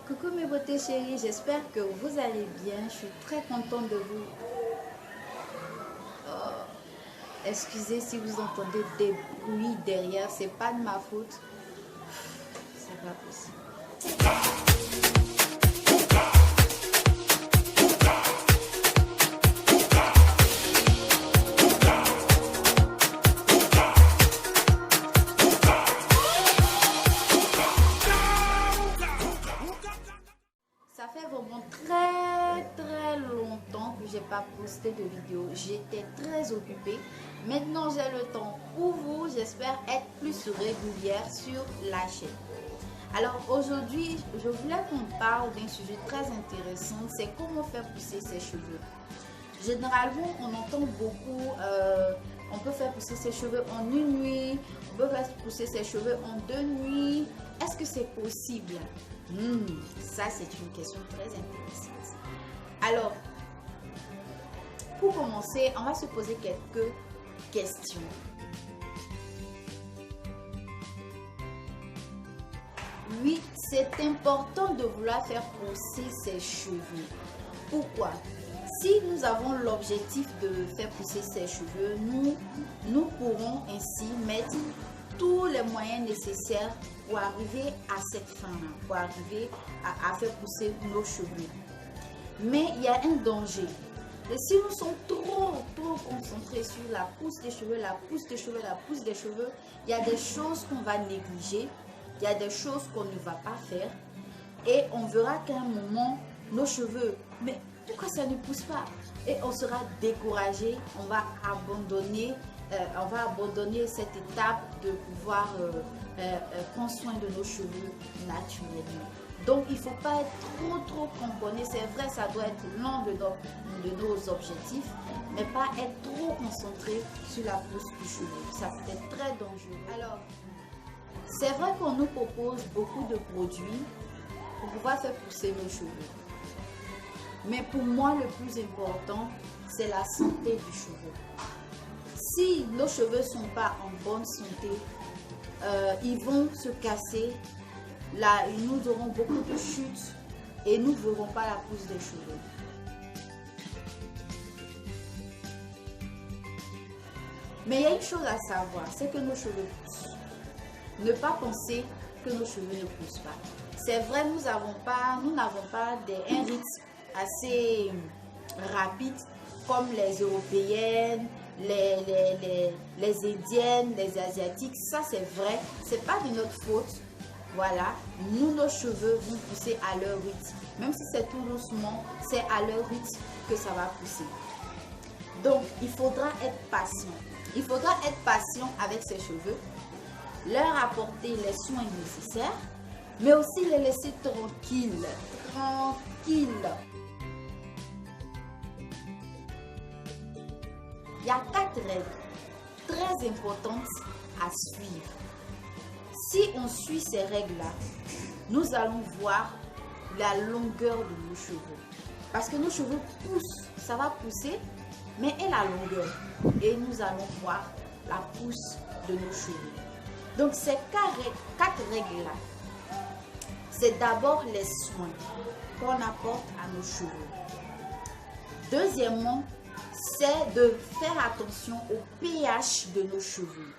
Coucou mes beautés chéries, j'espère que vous allez bien. Je suis très contente de vous. Excusez si vous entendez des bruits derrière, c'est pas de ma faute. C'est pas possible. Ça fait vraiment très longtemps que j'ai pas posté de vidéo. J'étais très occupée. Maintenant j'ai le temps pour vous. J'espère être plus régulière sur la chaîne. Alors aujourd'hui, je voulais qu'on parle d'un sujet très intéressant. C'est comment faire pousser ses cheveux. Généralement, on entend beaucoup, on peut faire pousser ses cheveux en une nuit, on peut faire pousser ses cheveux en 2 nuits. Est-ce que c'est possible? Ça, c'est une question très intéressante. Alors, pour commencer, on va se poser quelques questions. Oui, c'est important de vouloir faire pousser ses cheveux. Pourquoi? Si nous avons l'objectif de faire pousser ses cheveux, nous pourrons ainsi mettre tous les moyens nécessaires pour arriver à cette fin-là, pour arriver à faire pousser nos cheveux. Mais il y a un danger. Et si nous sommes trop concentrés sur la pousse des cheveux, la pousse des cheveux, la pousse des cheveux, il y a des choses qu'on va négliger, il y a des choses qu'on ne va pas faire. Et on verra qu'à un moment, nos cheveux, mais pourquoi ça ne pousse pas? Et on sera découragé, on va abandonner cette étape de pouvoir prendre soin de nos cheveux naturellement. Donc il ne faut pas être trop cramponné. C'est vrai, ça doit être l'un de nos objectifs, mais pas être trop concentré sur la pousse du cheveu. Ça peut être très dangereux. Alors, c'est vrai qu'on nous propose beaucoup de produits pour pouvoir faire pousser nos cheveux. Mais pour moi, le plus important, c'est la santé du cheveu. Si nos cheveux ne sont pas en bonne santé, ils vont se casser. Là, nous aurons beaucoup de chutes et nous ne verrons pas la pousse des cheveux. Mais il y a une chose à savoir, c'est que nos cheveux poussent. Ne pas penser que nos cheveux ne poussent pas. C'est vrai, nous n'avons pas un rythme assez rapide comme les européennes, les indiennes, les asiatiques. Ça c'est vrai, c'est pas de notre faute. Voilà, nos cheveux vont pousser à leur rythme. Même si c'est tout doucement, c'est à leur rythme que ça va pousser. Donc il faudra être patient. Il faudra être patient avec ses cheveux, leur apporter les soins nécessaires, mais aussi les laisser tranquilles. Il y a 4 règles très importantes à suivre. Si on suit ces règles-là, nous allons voir la longueur de nos cheveux. Parce que nos cheveux poussent, ça va pousser, mais et la longueur. Et nous allons voir la pousse de nos cheveux. Donc ces 4 règles-là, c'est d'abord les soins qu'on apporte à nos cheveux. Deuxièmement, c'est de faire attention au pH de nos cheveux.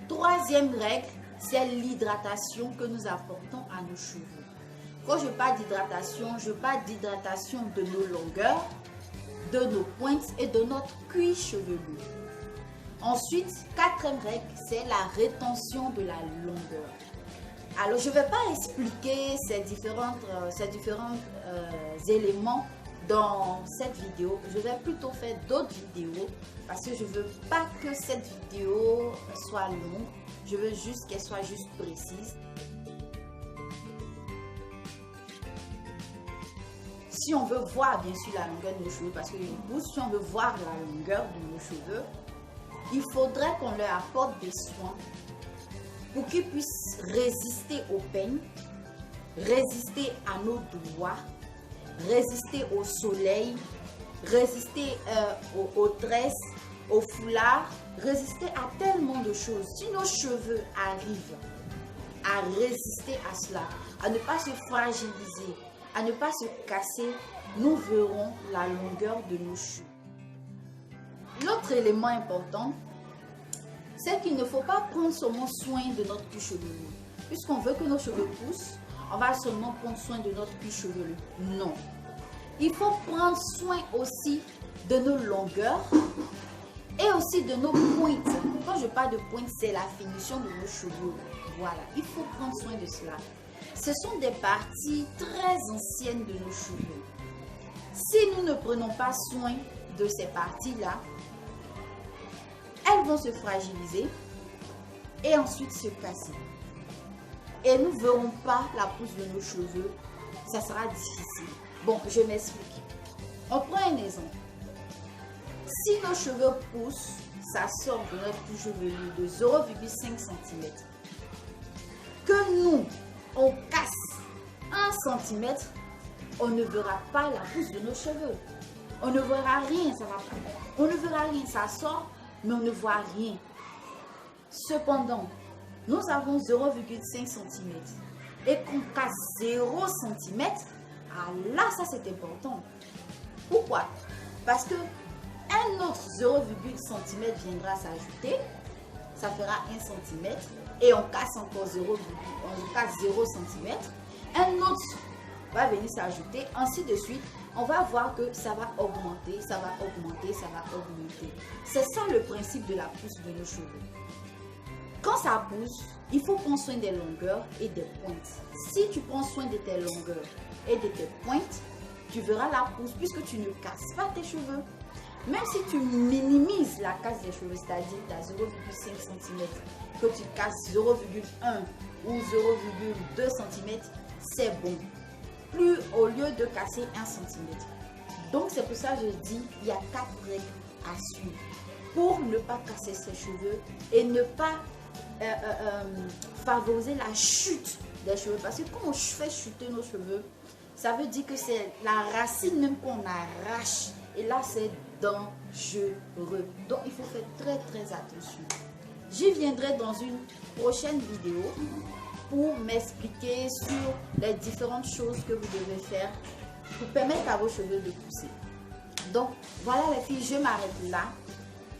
Troisième règle, c'est l'hydratation que nous apportons à nos cheveux. Quand je parle d'hydratation, je parle d'hydratation de nos longueurs, de nos pointes et de notre cuir chevelu. Ensuite, quatrième règle, c'est la rétention de la longueur. Alors, je ne vais pas expliquer ces différents éléments dans cette vidéo. Je vais plutôt faire d'autres vidéos parce que je ne veux pas que cette vidéo soit longue. Je veux juste qu'elle soit juste précise. Si on veut voir bien sûr la longueur de nos cheveux, parce que si on veut voir la longueur de nos cheveux, il faudrait qu'on leur apporte des soins pour qu'ils puissent résister au peigne, résister à nos doigts, résister au soleil, résister aux tresses, au foulard, résister à tellement de choses. Si nos cheveux arrivent à résister à cela, à ne pas se fragiliser, à ne pas se casser, nous verrons la longueur de nos cheveux. L'autre élément important, c'est qu'il ne faut pas prendre seulement soin de notre cuir chevelu. Puisqu'on veut que nos cheveux poussent, on va seulement prendre soin de notre cuir chevelu. Non. Il faut prendre soin aussi de nos longueurs et aussi de nos pointes. Quand je parle de pointes, c'est la finition de nos cheveux. Voilà, il faut prendre soin de cela. Ce sont des parties très anciennes de nos cheveux. Si nous ne prenons pas soin de ces parties-là, elles vont se fragiliser et ensuite se casser. Et nous ne verrons pas la pousse de nos cheveux. Ça sera difficile. Bon, je m'explique. On prend un exemple. Si nos cheveux poussent, ça sort de notre cuir chevelu de 0,5 cm. Que nous, on casse 1 cm, on ne verra pas la pousse de nos cheveux. On ne verra rien, ça va pas. On ne verra rien, ça sort, mais on ne voit rien. Cependant, nous avons 0,5 cm et qu'on casse 0 cm, ah là, ça c'est important. Pourquoi? Parce que un autre 0,5 cm viendra s'ajouter, ça fera 1 cm et on casse encore 0 cm. Un autre va venir s'ajouter, ainsi de suite. On va voir que ça va augmenter, ça va augmenter, ça va augmenter. C'est ça le principe de la pousse de nos cheveux. Quand ça pousse, il faut prendre soin des longueurs et des pointes. Si tu prends soin de tes longueurs et de tes pointes, tu verras la pousse puisque tu ne casses pas tes cheveux. Même si tu minimises la casse des cheveux, c'est-à-dire tu as 0,5 cm, que tu casses 0,1 ou 0,2 cm, c'est bon. Plus au lieu de casser 1 cm. Donc c'est pour ça que je dis, il y a 4 règles à suivre pour ne pas casser ses cheveux et ne pas favoriser la chute des cheveux. Parce que quand on fait chuter nos cheveux, ça veut dire que c'est la racine même qu'on arrache. Et là, c'est dangereux. Donc, il faut faire très attention. J'y viendrai dans une prochaine vidéo pour m'expliquer sur les différentes choses que vous devez faire pour permettre à vos cheveux de pousser. Donc, voilà les filles, je m'arrête là.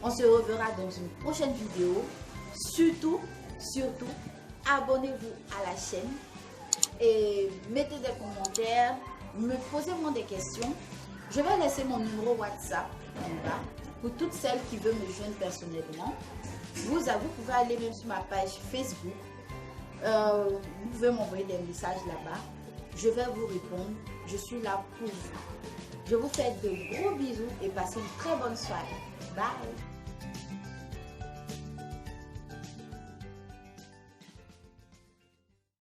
On se reverra dans une prochaine vidéo. Surtout, abonnez-vous à la chaîne et mettez des commentaires, posez-moi des questions. Je vais laisser mon numéro WhatsApp en bas pour toutes celles qui veulent me joindre personnellement. Vous pouvez aller même sur ma page Facebook. Vous pouvez m'envoyer des messages là-bas. Je vais vous répondre. Je suis là pour vous. Je vous fais de gros bisous et passez une très bonne soirée. Bye!